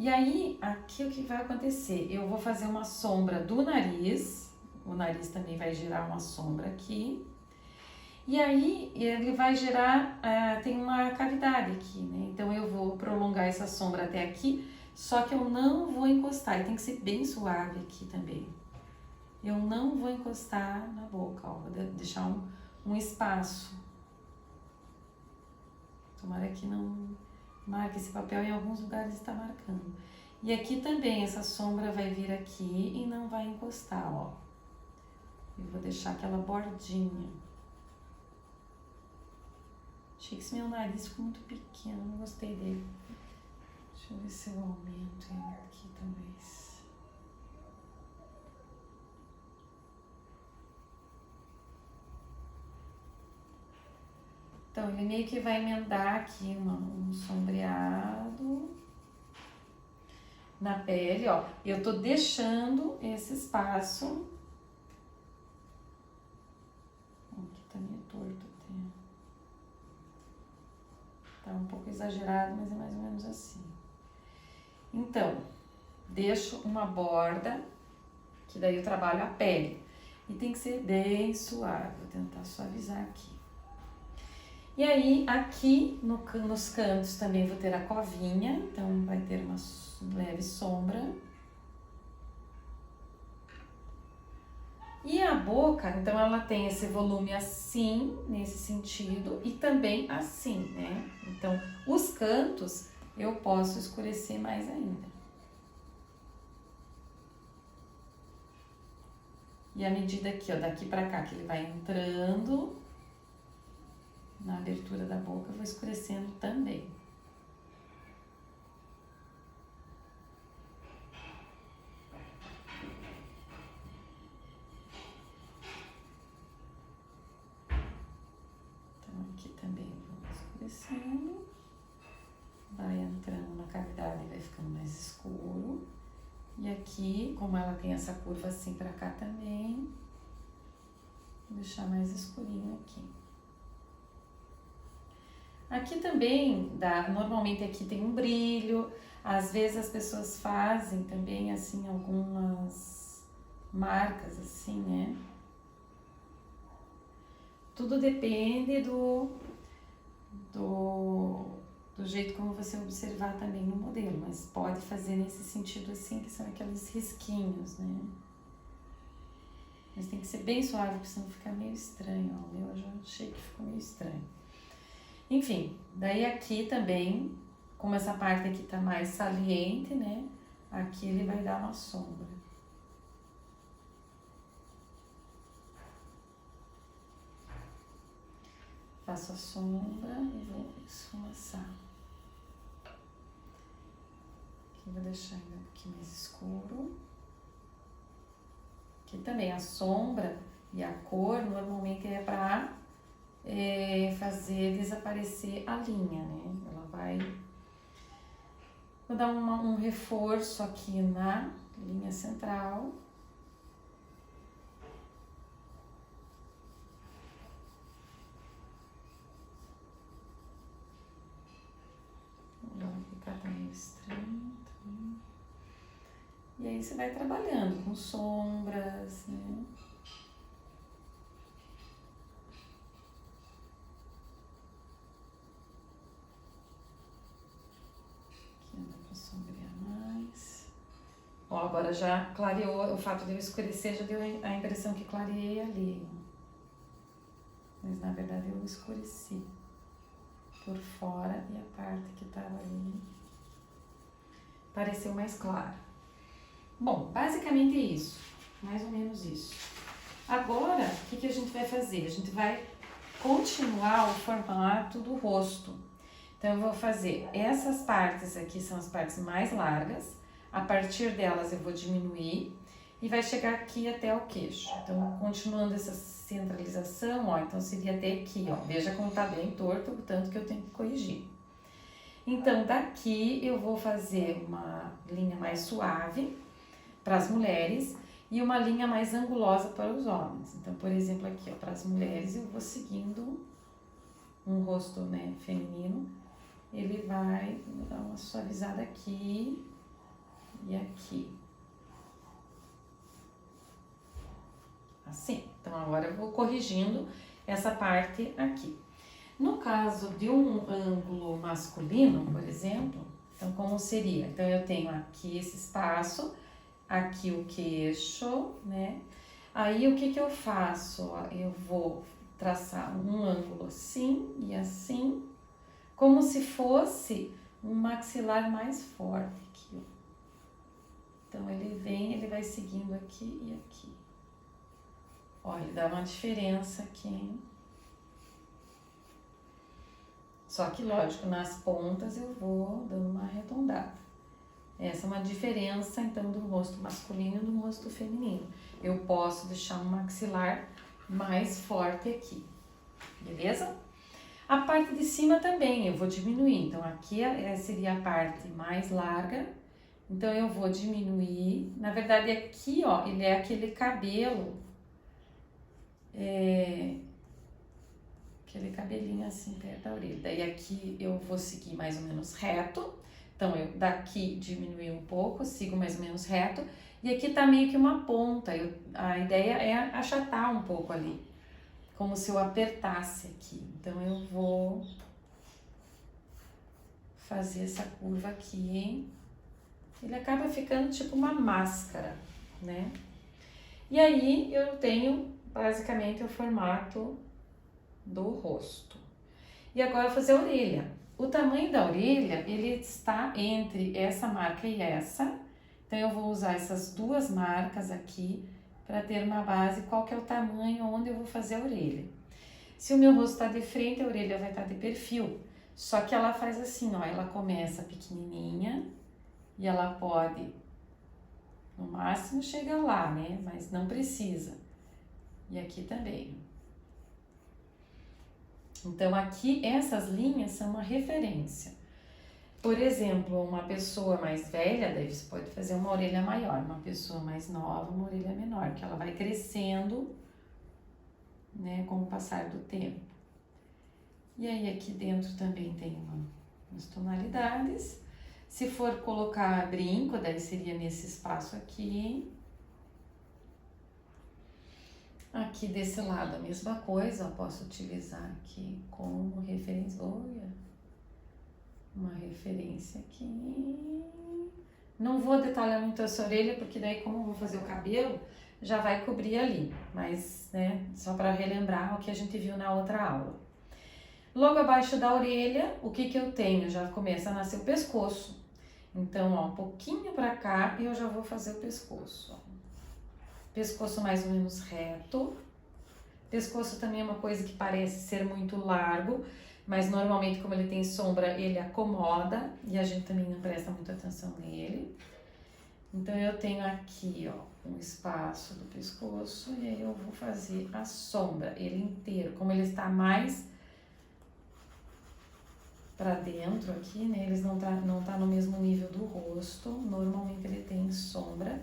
E aí, aqui o que vai acontecer? Eu vou fazer uma sombra do nariz, o nariz também vai gerar uma sombra aqui. E aí, ele vai gerar, tem uma cavidade aqui, né? Então, eu vou prolongar essa sombra até aqui, só que eu não vou encostar, e tem que ser bem suave aqui também. Eu não vou encostar na boca, ó, vou deixar um espaço. Tomara que não marque esse papel, em alguns lugares está marcando. E aqui também, essa sombra vai vir aqui e não vai encostar, ó. Eu vou deixar aquela bordinha. Achei que esse meu nariz ficou muito pequeno, não gostei dele. Deixa eu ver se eu aumento ele aqui, talvez. Então, ele meio que vai emendar aqui um sombreado na pele, ó. Eu tô deixando esse espaço. Aqui tá meio torto até. Tá um pouco exagerado, mas é mais ou menos assim. Então, deixo uma borda, que daí eu trabalho a pele. E tem que ser bem suave, vou tentar suavizar aqui. E aí, aqui nos cantos também vou ter a covinha, então vai ter uma leve sombra. E a boca, então ela tem esse volume assim, nesse sentido, e também assim, né? Então, os cantos eu posso escurecer mais ainda. E à medida aqui, ó, daqui pra cá, que ele vai entrando na abertura da boca, eu vou escurecendo também. Então aqui também vou escurecendo. Vai entrando na cavidade e vai ficando mais escuro. E aqui, como ela tem essa curva assim pra cá também, vou deixar mais escurinho aqui. Aqui também dá, normalmente aqui tem um brilho, às vezes as pessoas fazem também assim algumas marcas assim, né? Tudo depende do jeito como você observar também no modelo, mas pode fazer nesse sentido assim, que são aqueles risquinhos, né? Mas tem que ser bem suave, porque senão fica meio estranho, ó. O meu eu já achei que ficou meio estranho. Enfim, daí aqui também, como essa parte aqui tá mais saliente, né? Aqui ele vai dar uma sombra. Faço a sombra e vou esfumaçar. Aqui vou deixar ainda um pouquinho mais escuro. Aqui também a sombra e a cor normalmente é pra fazer desaparecer a linha, né? Ela vai... Vou dar um reforço aqui na linha central. Vai ficar também estranho. Também. E aí você vai trabalhando com sombras, né? Sombrear mais. Ó, agora já clareou, o fato de eu escurecer já deu a impressão que clareei ali. Mas na verdade eu escureci por fora e a parte que tava ali pareceu mais clara. Bom, basicamente é isso, mais ou menos isso. Agora, o que a gente vai fazer? A gente vai continuar o formato do rosto. Então, eu vou fazer essas partes aqui, são as partes mais largas. A partir delas eu vou diminuir e vai chegar aqui até o queixo. Então, continuando essa centralização, ó, então seria até aqui, ó. Veja como tá bem torto, o tanto que eu tenho que corrigir. Então, daqui eu vou fazer uma linha mais suave para as mulheres e uma linha mais angulosa para os homens. Então, por exemplo, aqui, ó, para as mulheres eu vou seguindo um rosto, né, feminino. Ele vai dar uma suavizada aqui e aqui. Assim. Então, agora eu vou corrigindo essa parte aqui. No caso de um ângulo masculino, por exemplo, então como seria? Então, eu tenho aqui esse espaço, aqui o queixo, né? Aí, o que eu faço? Eu vou traçar um ângulo assim e assim, como se fosse um maxilar mais forte aqui, ó. Então, ele vem, ele vai seguindo aqui e aqui. Ó, ele dá uma diferença aqui, hein? Só que, lógico, nas pontas eu vou dando uma arredondada. Essa é uma diferença, então, do rosto masculino e do rosto feminino. Eu posso deixar um maxilar mais forte aqui, beleza? A parte de cima também eu vou diminuir. Então, aqui seria a parte mais larga. Então, eu vou diminuir. Na verdade, aqui, ó, ele é aquele cabelo. Aquele cabelinho assim, perto da orelha. Daí, aqui eu vou seguir mais ou menos reto. Então, eu daqui diminuir um pouco, sigo mais ou menos reto. E aqui tá meio que uma ponta. A ideia é achatar um pouco ali. Como se eu apertasse aqui. Então, eu vou fazer essa curva aqui, hein? Ele acaba ficando tipo uma máscara, né? E aí, eu tenho basicamente o formato do rosto. E agora eu vou fazer a orelha. O tamanho da orelha, ele está entre essa marca e essa. Então, eu vou usar essas duas marcas aqui para ter uma base, qual que é o tamanho onde eu vou fazer a orelha. Se o meu rosto está de frente, a orelha vai estar de perfil. Só que ela faz assim, ó, ela começa pequenininha e ela pode, no máximo, chegar lá, né? Mas não precisa. E aqui também. Então, aqui, essas linhas são uma referência. Por exemplo, uma pessoa mais velha, daí você pode fazer uma orelha maior. Uma pessoa mais nova, uma orelha menor, que ela vai crescendo, né, com o passar do tempo. E aí, aqui dentro também tem umas tonalidades. Se for colocar brinco, daí seria nesse espaço aqui. Aqui desse lado a mesma coisa, eu posso utilizar aqui como referência. Olha, uma referência aqui. Não vou detalhar muito essa orelha, porque daí como eu vou fazer o cabelo, já vai cobrir ali. Mas, né, só para relembrar o que a gente viu na outra aula. Logo abaixo da orelha, o que eu tenho? Já começa a nascer o pescoço. Então, ó, um pouquinho para cá e eu já vou fazer o pescoço, ó. Pescoço mais ou menos reto. Pescoço também é uma coisa que parece ser muito largo, mas normalmente, como ele tem sombra, ele acomoda e a gente também não presta muita atenção nele. Então, eu tenho aqui, ó, um espaço do pescoço e aí eu vou fazer a sombra, ele inteiro. Como ele está mais para dentro aqui, né, eles não tá no mesmo nível do rosto, normalmente ele tem sombra.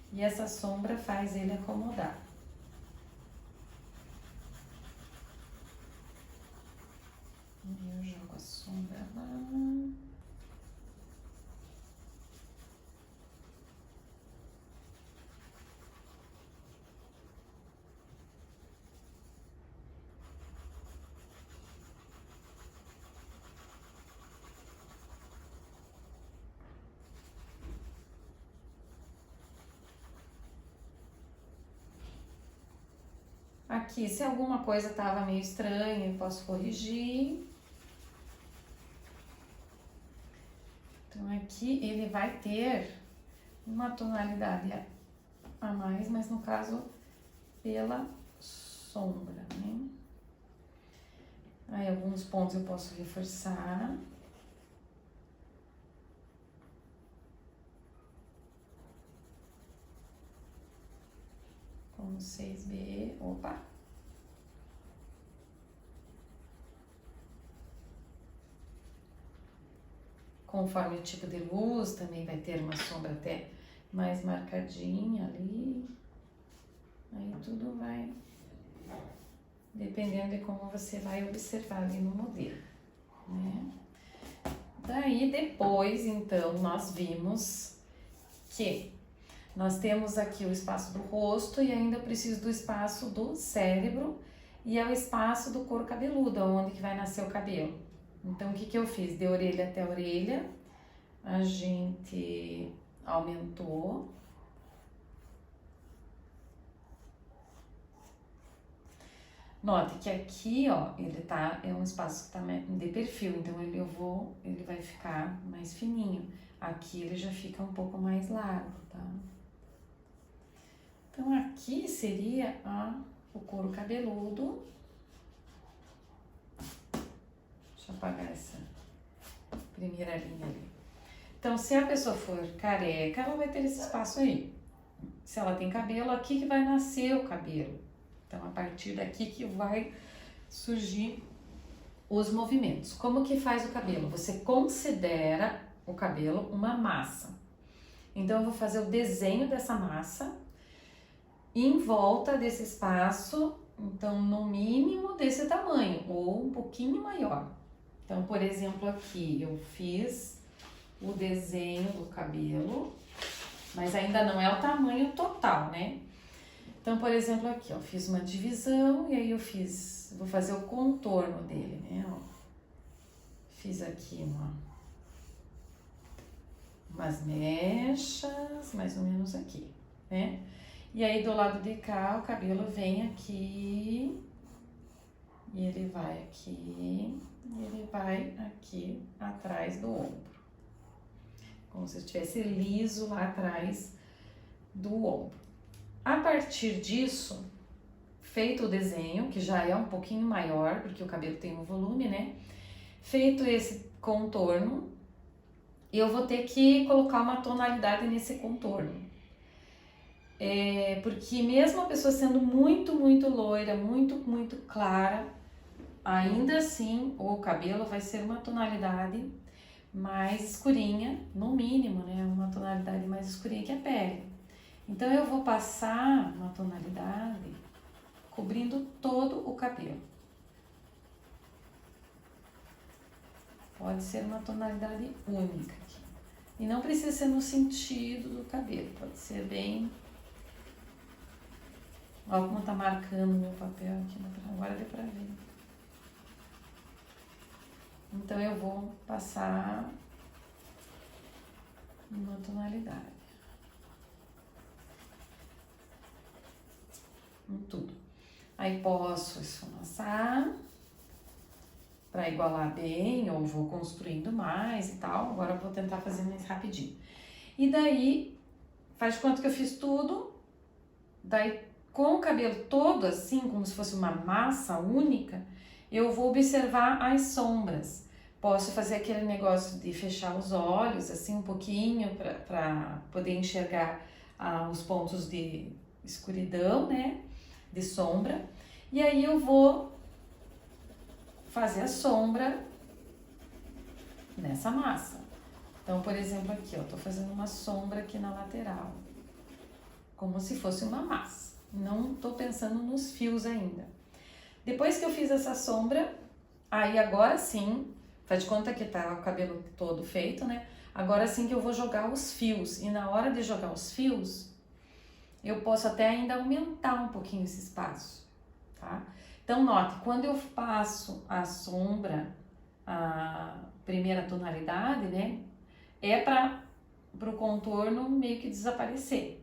E essa sombra faz ele acomodar. Eu jogo a sombra lá. Aqui, se alguma coisa tava meio estranha, eu posso corrigir. Então, aqui ele vai ter uma tonalidade a mais, mas no caso, pela sombra, né? Aí, alguns pontos eu posso reforçar. Com 6B, opa! Conforme o tipo de luz, também vai ter uma sombra até mais marcadinha ali. Aí tudo vai dependendo de como você vai observar ali no modelo, né? Daí depois, então, nós vimos que nós temos aqui o espaço do rosto e ainda eu preciso do espaço do cérebro e é o espaço do couro cabeludo, onde que vai nascer o cabelo. Então, o que que eu fiz? De orelha até orelha, a gente aumentou. Note que aqui, ó, ele tá, é um espaço que tá de perfil, então ele vai ficar mais fininho. Aqui ele já fica um pouco mais largo, tá? Então, aqui seria o couro cabeludo. Deixa eu apagar essa primeira linha ali. Então, se a pessoa for careca, ela vai ter esse espaço aí. Se ela tem cabelo, aqui que vai nascer o cabelo. Então, a partir daqui que vai surgir os movimentos. Como que faz o cabelo? Você considera o cabelo uma massa. Então, eu vou fazer o desenho dessa massa em volta desse espaço, então, no mínimo desse tamanho, ou um pouquinho maior. Então, por exemplo, aqui eu fiz o desenho do cabelo, mas ainda não é o tamanho total, né? Então, por exemplo, aqui, ó, fiz uma divisão e aí vou fazer o contorno dele, né? Ó, fiz aqui umas mechas, mais ou menos aqui, né? E aí, do lado de cá, o cabelo vem aqui, e ele vai aqui, e ele vai aqui atrás do ombro. Como se estivesse liso lá atrás do ombro. A partir disso, feito o desenho, que já é um pouquinho maior, porque o cabelo tem um volume, né? Feito esse contorno, eu vou ter que colocar uma tonalidade nesse contorno. Porque mesmo a pessoa sendo muito, muito loira, muito, muito clara, ainda assim o cabelo vai ser uma tonalidade mais escurinha, no mínimo, né? Uma tonalidade mais escurinha que a pele. Então, eu vou passar uma tonalidade cobrindo todo o cabelo. Pode ser uma tonalidade única aqui. E não precisa ser no sentido do cabelo, pode ser bem... Olha como tá marcando o meu papel aqui, agora deu pra ver. Então, eu vou passar uma tonalidade. Em tudo. Aí posso esfumaçar para igualar bem, ou vou construindo mais e tal. Agora eu vou tentar fazer mais rapidinho. E daí, faz de conta que eu fiz tudo. Daí, com o cabelo todo assim, como se fosse uma massa única, eu vou observar as sombras. Posso fazer aquele negócio de fechar os olhos assim um pouquinho para poder enxergar os pontos de escuridão, né? De sombra, e aí eu vou fazer a sombra nessa massa. Então, por exemplo, aqui, ó, tô fazendo uma sombra aqui na lateral, como se fosse uma massa. Não tô pensando nos fios ainda. Depois que eu fiz essa sombra, aí agora sim, faz de conta que tá o cabelo todo feito, né? Agora sim que eu vou jogar os fios, e na hora de jogar os fios, eu posso até ainda aumentar um pouquinho esse espaço, tá? Então, note, quando eu passo a sombra, a primeira tonalidade, né? É para o contorno meio que desaparecer.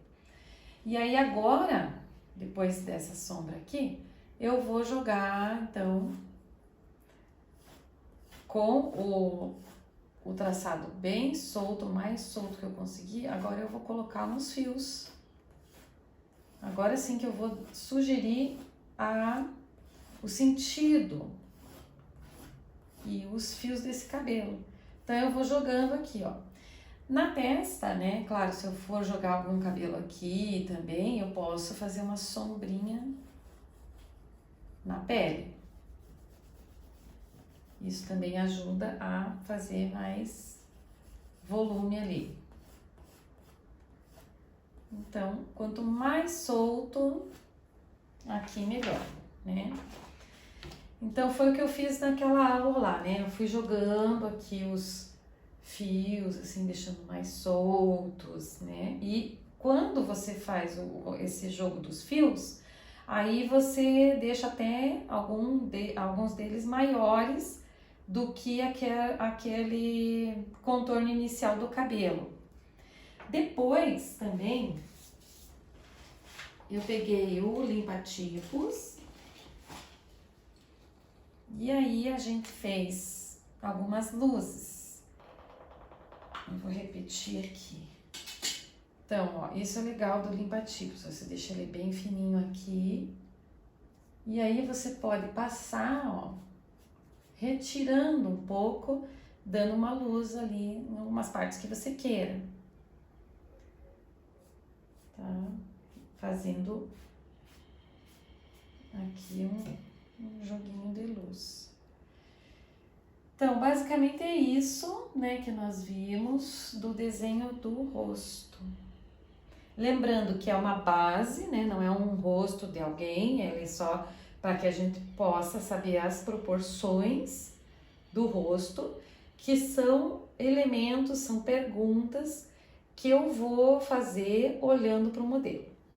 E aí agora, depois dessa sombra aqui, eu vou jogar, então, com o traçado bem solto, o mais solto que eu conseguir, agora eu vou colocar nos fios. Agora sim que eu vou sugerir o sentido e os fios desse cabelo. Então, eu vou jogando aqui, ó. Na testa, né? Claro, se eu for jogar algum cabelo aqui também, eu posso fazer uma sombrinha na pele. Isso também ajuda a fazer mais volume ali. Então, quanto mais solto, aqui melhor, né? Então, foi o que eu fiz naquela aula lá, né? Eu fui jogando aqui os fios, assim, deixando mais soltos, né? E quando você faz esse jogo dos fios, aí você deixa até alguns deles maiores do que aquele contorno inicial do cabelo. Depois, também, eu peguei o limpa-tipos e aí a gente fez algumas luzes. Eu vou repetir aqui. Então, ó, isso é legal do limpa-tipos, você deixa ele bem fininho aqui. E aí você pode passar, ó, retirando um pouco, dando uma luz ali em algumas partes que você queira. Tá? Fazendo aqui um joguinho de luz. Então, basicamente é isso, né, que nós vimos do desenho do rosto. Lembrando que é uma base, né, não é um rosto de alguém, ele é só para que a gente possa saber as proporções do rosto, que são elementos, são perguntas que eu vou fazer olhando para o modelo.